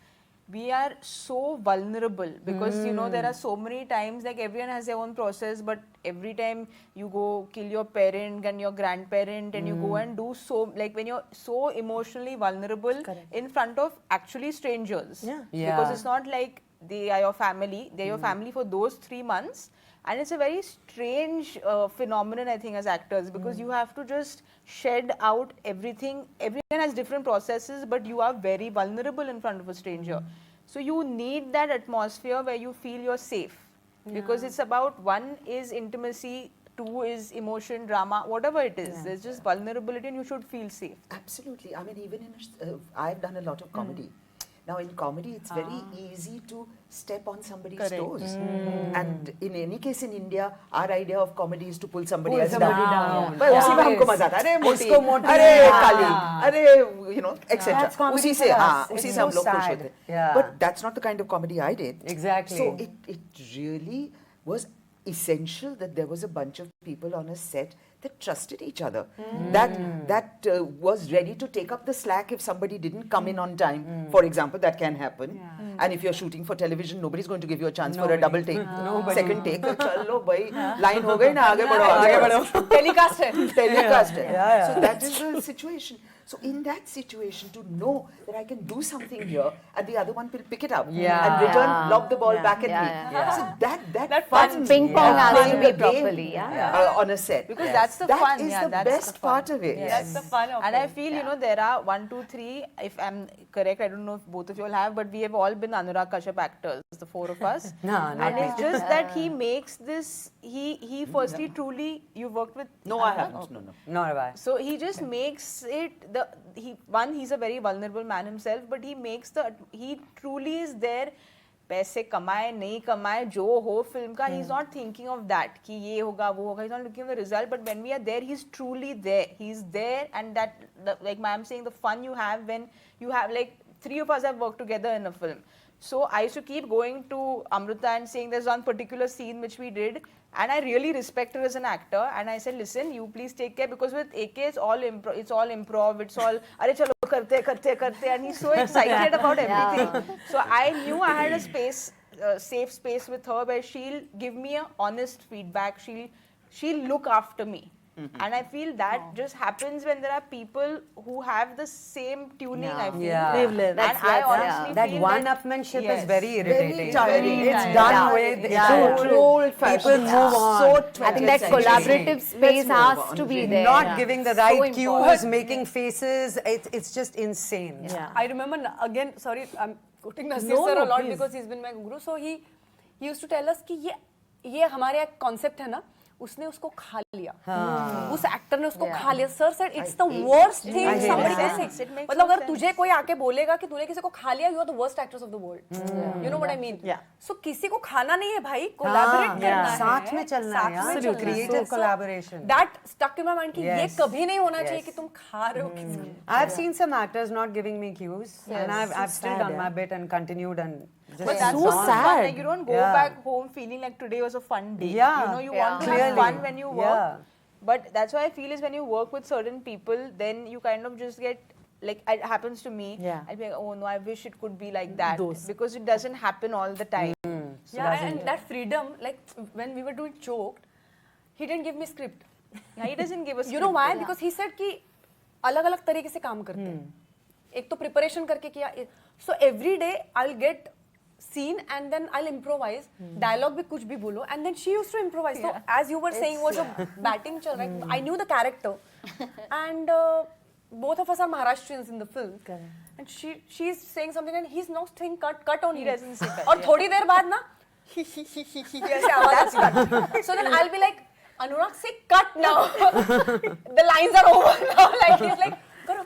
we are so vulnerable because there are so many times, like everyone has their own process, but every time you go kill your parent and your grandparent and you go and do like when you're so emotionally vulnerable in front of actually strangers. Yeah. Yeah. Because it's not like they are your family. They're your family for those 3 months. And it's a very strange phenomenon, I think, as actors, because you have to just shed out everything. Everyone has different processes, but you are very vulnerable in front of a stranger. So you need that atmosphere where you feel you're safe. Because it's about, one is intimacy, two is emotion, drama, whatever it is. There's just vulnerability and you should feel safe. Absolutely. I mean, even in I've done a lot of comedy. Now, in comedy, it's very easy to step on somebody's toes. And in any case, in India, our idea of comedy is to pull somebody else down. But usi mein humko maza aata hai. Arey moti, arey kali, arey, you know, etc. That's comedy Usi se, for us. usi It's se hum so log khush sad. hote. Yeah. But that's not the kind of comedy I did. Exactly. So it really was essential that there was a bunch of people on a set that trusted each other, that was ready to take up the slack if somebody didn't come in on time. For example, that can happen. And if you're shooting for television, nobody's going to give you a chance for a double take, second take. तो चलो भाई, line हो गई ना, आगे बढ़ो. Telecast it. Telecast it. So that is the situation. So in that situation, to know that I can do something here and the other one will pick it up and return, lob the ball back at me. So that fun, ping pong has playing to be the game, properly, on a set. Because that's the fun. That is Yeah, the that's best the fun. part of it. That's the fun of it. And I feel, you know, there are 1, 2, 3, if I'm correct, I don't know if both of you all have, but we have all been Anurag Kashyap actors, the 4 of us. And it's just that he makes this, he firstly truly, you worked with... No, I haven't. No. Nor have I. So he just makes it, he's a very vulnerable man himself, but he truly is there. पैसे कमाए नहीं कमाए जो हो film का, he's not thinking of that कि ये होगा वो होगा, he's not looking at the result, but when we are there, he's truly there. He's there, and that, like ma'am saying, the fun you have when you have, like 3 of us have worked together in a film. So I used to keep going to Amruta and saying there's one particular scene which we did, and I really respect her as an actor, and I said, listen, you please take care, because with AK it's all improv, it's all अरे चलो करते, and he's so excited about everything. So I knew I had a space, safe space with her where she'll give me a honest feedback, she'll look after me. And I feel that just happens when there are people who have the same tuning, I feel. Wavelength. And I honestly That feel one-upmanship is very irritating. Very tiring. It's Yeah. done with. It's so old-fashioned. People move on. So I think that 20th century. collaborative space move has on. to be there. Not giving the So right important. cues, making faces. It's just insane. Yeah. I remember again. Sorry, I'm quoting Nasir No, sir no, a lot please. because he's been my guru. So he used to tell us कि ये हमारे एक concept है ना, उसने उसको खा लिया, उस एक्टर ने उसको खा लिया. Sir said it's the worst thing somebody can say. मतलब अगर तुझे कोई आके बोलेगा कि तूने किसी को खा लिया, you are the worst actress of the world. You know what I mean? Yeah. So किसी को खाना नहीं है भाई, collaborate करना है. साथ में चलना है, साथ में चलना है. creative So collaboration. That stuck in my mind कि ये Yes. कभी नहीं होना चाहिए कि तुम खा रहे हो किसी को. I've seen some actors not giving me cues, and I've still done my bit and continued and just. But that's so not sad. fun. Like, you don't go Yeah. back home feeling like today was a fun day. Yeah. You know, you want to have Clearly. fun when you work. Yeah. But that's why I feel is when you work with certain people, then you kind of just get, like, it happens to me. Yeah. I'll be like, oh no, I wish it could be like that. Those. Because it doesn't happen all the time. Yeah, and that freedom, like when we were doing Choked, he didn't give me script. Yeah, he doesn't give us. You know why? Because he said कि अलग-अलग तरीके से काम करते हैं. एक तो preparation करके किया. So every day I'll get scene and then I'll improvise. Dialogue भी कुछ भी बोलो, and then she used to improvise. So as you were saying, वो जो batting चल रहा है, I knew the character, and both of us are Maharashtrians in the film. And she's saying something and he's now saying cut on. He doesn't say cut. और थोड़ी देर बाद ना ऐसे आवाज आती है. So then I'll be like, Anurag, say cut now. The lines are over now. Like he's like, karo.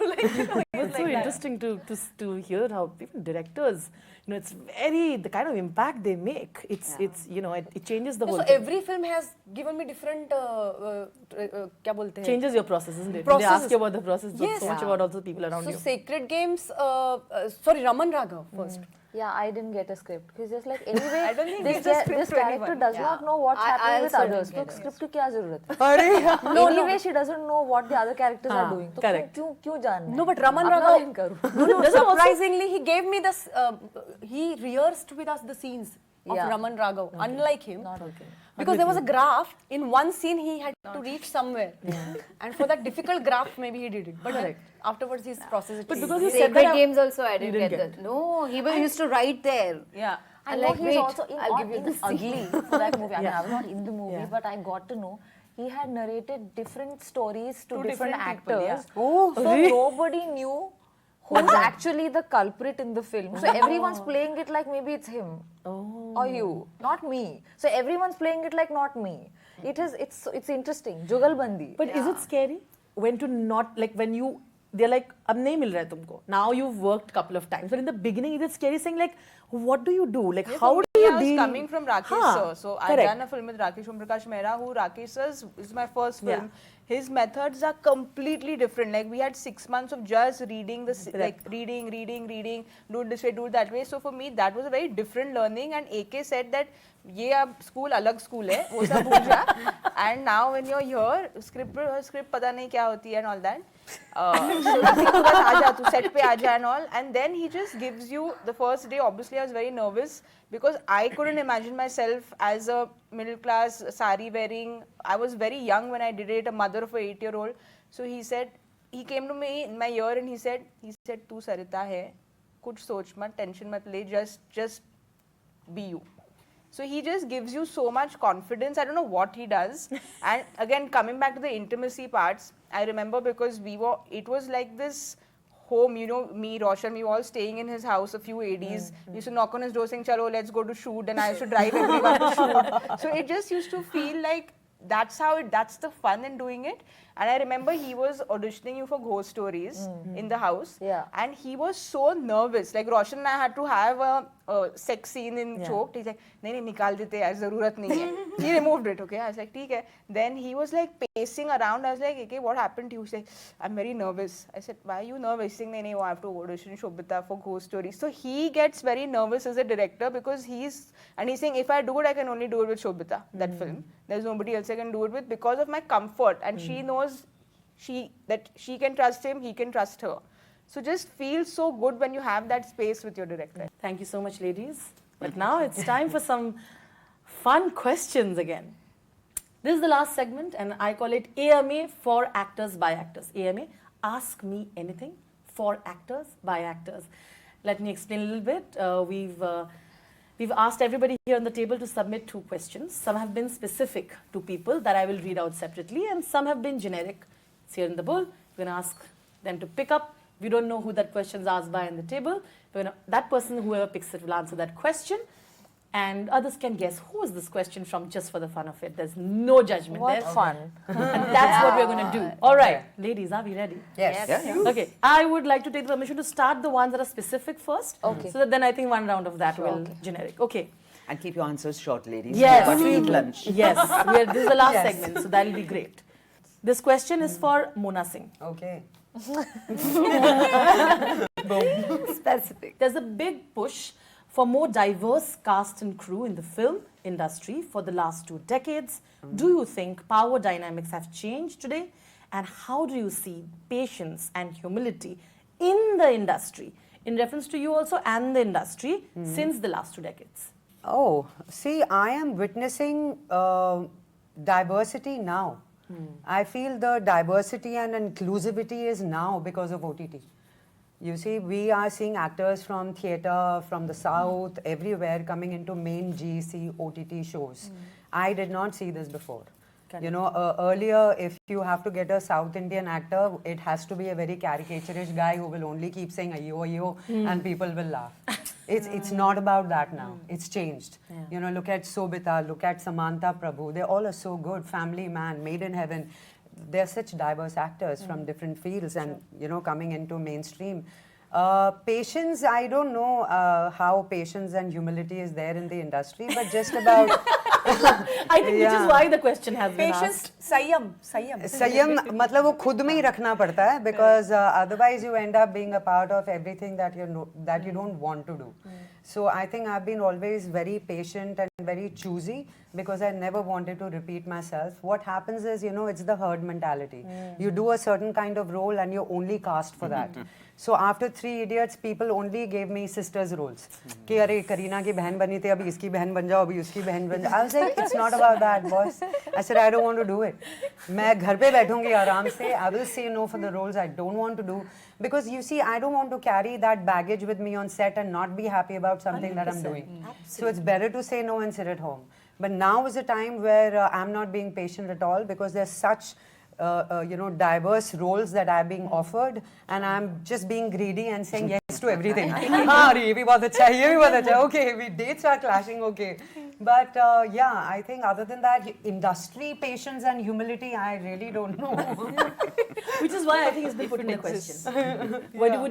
Like, you know, It's so interesting to hear how even directors, you know, it's very the kind of impact they make. It's you know it changes the whole. So thing. every film has given me different क्या बोलते हैं? Changes your process, isn't it? Processes. They ask you about the process, but Yes. so much about also the people around So you. Sacred Games, sorry, Raman Raghav first. Yeah, I didn't get a script. He's just like, anyway, I don't think this, there's a script this to character anyone. does not know what's happening with also others. didn't तो get a script की क्या जरूरत है? Anyway, she doesn't know what the other characters are doing. तो correct. क्यों जानना है? No, but Raman अपना line Raghav, करो. surprisingly, he gave me this, he rehearsed with us the scenes. of Yeah. Raman Raghav, unlike him. Not okay. Because there was a graph, in one scene he had to reach somewhere. And for that difficult graph, maybe he did it. But then afterwards he's processed it. But easily. because you said Sacred that, Games also, I didn't didn't get get that. No, he used to write there. Yeah. I I'm know like, he's wait, also in, I'll give you in the Ugly for that movie. I mean, Yeah. I was not in the movie, Yeah. but I got to know he had narrated different stories to different different people, actors. yeah. Oh, so nobody knew who's actually the culprit in the film. So everyone's playing it like maybe it's him or you, not me. So everyone's playing it like not me. It's interesting. Jugalbandi. but is it scary when to not, like when you, they're like, ab nahi mil raha hai tumko. Now you've worked couple of times, but in the beginning, is it scary saying like, what do you do? Like, Yeah, how for do me, you I was deal? coming from Rakesh Haan, sir. So I've correct. done a film with Rakesh Omprakash Mehra, who Rakesh sir's is my first Yeah. film. His methods are completely different. Like we had 6 months of just reading like reading, do it this way, do it that way. So for me, that was a very different learning. And AK said that ये अब school अलग school है, वो सब भूल जा. And now when you're here, script पता नहीं क्या होती है and all that. So nothing to बस आजा तू set पे आजा and all. And then he just gives you the first day. Obviously, I was very nervous because I couldn't imagine myself as a middle class sari wearing. I was very young when I did it, a mother of a 8-year-old. So he came to me in my ear and he said तू सरिता है, कुछ सोच मत, tension मत ले, just be you. So he just gives you so much confidence. I don't know what he does. And again, coming back to the intimacy parts, I remember because it was like this home, you know, me, Roshan, we were all staying in his house, a few ADs. We used to knock on his door saying, chalo, let's go to shoot. And I used to drive everyone to shoot. So it just used to feel like that's the fun in doing it. And I remember he was auditioning you for Ghost Stories in the house. Yeah. And he was so nervous. Like Roshan and I had to have a sex scene in Choked. He's like, नहीं निकाल देते यार, ज़रूरत नहीं है. He removed it, okay? I was like, ठीक है. Then he was like pacing around. I was like, okay, what happened to you? He's like, I'm very nervous. I said, why are you nervous? He's saying, नहीं, I have to audition Sobhita for Ghost Stories. So he gets very nervous as a director because he's saying, if I do it, I can only do it with Sobhita, that film. There's nobody else I can do it with because of my comfort. And she knows that she can trust him, he can trust her. So just feel so good when you have that space with your director. Thank you so much, ladies. But now it's time for some fun questions again. This is the last segment, and I call it AMA for actors by actors. AMA, ask me anything for actors by actors. Let me explain a little bit. We've asked everybody here on the table to submit 2 questions. Some have been specific to people that I will read out separately, and some have been generic. It's here in the bowl. We're going to ask them to pick up. We don't know who that question is asked by on the table. That person, whoever picks it, will answer that question. And others can guess who is this question from just for the fun of it. There's no judgment What there. fun. And that's what we're going to do. All right, ladies, are we ready? yes. Okay, I would like to take the permission to start the ones that are specific first. Okay. So that then I think one round of that will generic. Okay. And keep your answers short, ladies. Yes. We've got to eat lunch. Yes. This is the last segment, so that'll be great. This question is for Mona Singh. Okay. Specific. There's a big push for more diverse cast and crew in the film industry for the last 2 decades. Do you think power dynamics have changed today? And how do you see patience and humility in the industry, in reference to you also and the industry, since the last 2 decades? Oh, see, I am witnessing diversity now. I feel the diversity and inclusivity is now because of OTT. You see, we are seeing actors from theatre, from the south, everywhere coming into main GC OTT shows. I did not see this before. You know, earlier, if you have to get a South Indian actor, it has to be a very caricaturish guy who will only keep saying ayo ayo and people will laugh. It's not about that now. It's changed. You know, look at Sobhita, look at Samantha Prabhu. They all are so good. Family Man, Made in Heaven. They're such diverse actors from different fields and, you know, coming into mainstream. Patience, I don't know how patience and humility is there in the industry, but just about... I think which is why the question has been Patience, asked. Saiyam. मतलब वो खुद में ही रखना पड़ता है because otherwise you end up being a part of everything that you don't want to do. So I think I've been always very patient and very choosy because I never wanted to repeat myself. What happens is, it's the herd mentality. You do a certain kind of role and you're only cast for that. So after Three Idiots, people only gave me sisters roles. कि अरे करीना की बहन बनी थी, अभी इसकी बहन बन जाओ, अभी उसकी बहन बन जाओ. I was like, it's not about that, boss. I said, I don't want to do it. मैं घर पे बैठूंगी आराम से. I will say no for the roles I don't want to do. Because you see, I don't want to carry that baggage with me on set and not be happy about something that I'm doing. So it's better to say no and sit at home. But now is a time where I'm not being patient at all because there's such diverse roles that are being offered, and I'm just being greedy and saying yes to everything. ये भी बहुत अच्छा है, ये भी बहुत अच्छा है. Okay, we dates are clashing. Okay, but I think other than that, industry patience and humility, I really don't know. Which is why I think it's been put in the question.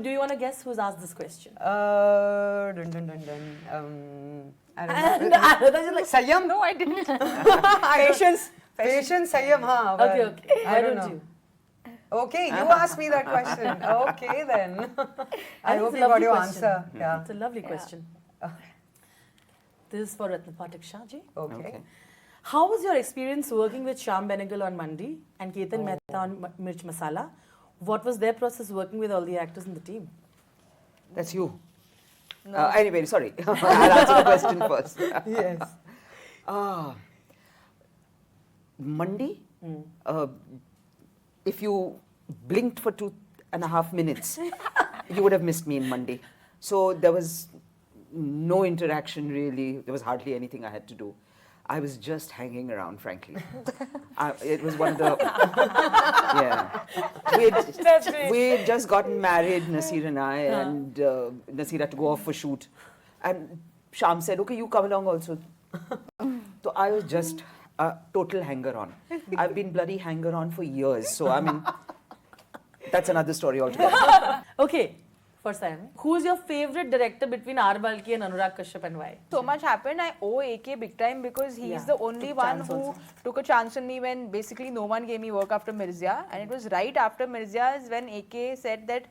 Do you want to guess who's asked this question? I don't know. Saiyam? No, I didn't. Patience. Patience, Saiyam, haan. Okay. I don't know. Okay, you asked me that question. Okay, then. I hope you got your answer. Yeah. It's a lovely question. This is for Ratna Pathak Shah ji. Okay. How was your experience working with Shyam Benegal on Mandi and Ketan Mehta on Mirch Masala? What was their process working with all the actors in the team? That's you. No. Anyway, sorry. I'll answer the question first. Yes. Mandi, if you blinked for 2.5 minutes, you would have missed me in Mandi. So there was no interaction really. There was hardly anything I had to do. I was just hanging around, frankly. It was one of the... We had just gotten married, Nasir and I, and Nasir had to go off for shoot. And Shyam said, okay, you come along also. So I was just a total hanger-on. I've been bloody hanger-on for years. So, I mean, that's another story altogether. Okay. For Saiyami, who's your favorite director between R. Balki and Anurag Kashyap and why? So much happened. I owe AK big time because he's the only one who took a chance on me when basically no one gave me work after Mirzya. And it was right after Mirzya's when AK said that,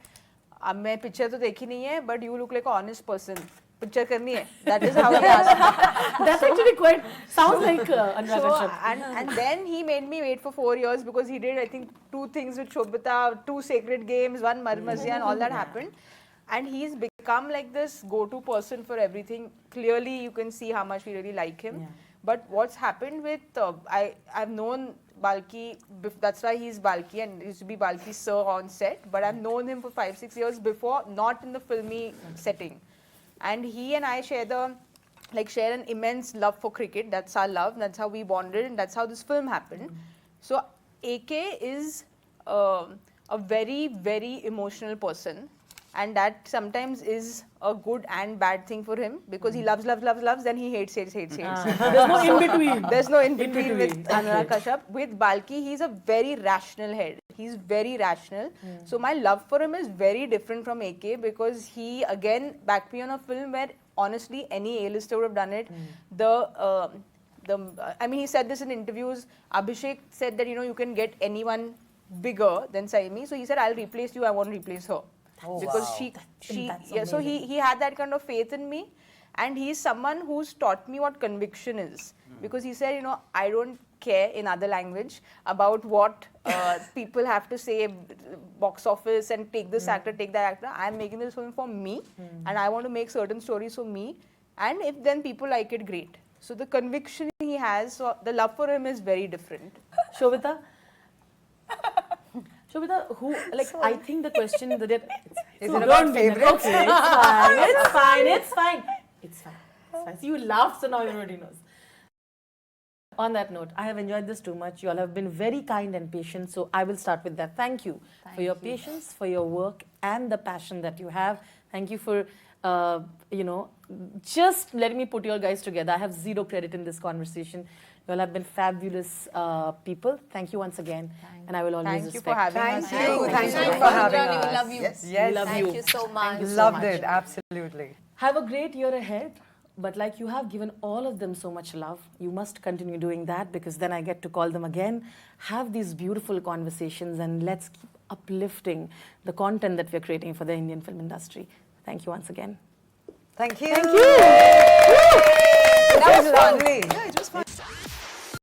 "मैं picture तो देखी नहीं है, but you look like an honest person. Picture करनी है." That is how he asked me. That's actually quite, sounds like Anurag Kashyap. And then he made me wait for 4 years because he did, I think, 2 things with Sobhita, 2 Sacred Games, 1 Marmazia, and all that happened. And he's become like this go-to person for everything. Clearly, you can see how much we really like him. Yeah. But what's happened with, I've known Balki, that's why he's Balki and used to be Balki sir on set. But I've known him for 5-6 years before, not in the filmy setting. And he and I share an immense love for cricket. That's our love. That's how we bonded, and that's how this film happened. So AK is a very, very emotional person. And that sometimes is a good and bad thing for him because he loves, then he hates. There's no in-between. There's no in-between with Anurag Kashyap. With Balki, he's a very rational head. He's very rational. So my love for him is very different from AK because he, again, backed me on a film where, honestly, any A-lister would have done it. I mean, he said this in interviews. Abhishek said that, you can get anyone bigger than Saiyami. So he said, I'll replace you, I won't replace her. Because so he had that kind of faith in me, and he's someone who's taught me what conviction is. Because he said, I don't care in other language about what people have to say, box office, and take this actor, take that actor. I'm making this film for me, and I want to make certain stories for me. And if then people like it, great. So the conviction he has, so the love for him is very different. Shobhita? Shobhita, I think the question that is it about favorites? Okay, it's fine. So you laughed, so now everybody knows. On that note, I have enjoyed this too much. You all have been very kind and patient, so I will start with that. Thank you for your patience, for your work, and the passion that you have. Thank you for, just letting me put you all guys together. I have zero credit in this conversation. You all have been fabulous people. Thank you once again. And I will always respect. Thank you for having us. Thank you for having us. We love you. Yes. We love you. Thank you so much. Loved it, absolutely. Have a great year ahead. But like you have given all of them so much love, you must continue doing that because then I get to call them again, have these beautiful conversations, and let's keep uplifting the content that we're creating for the Indian film industry. Thank you once again. Thank you. Thank you. That was lovely. Yeah, it was fun.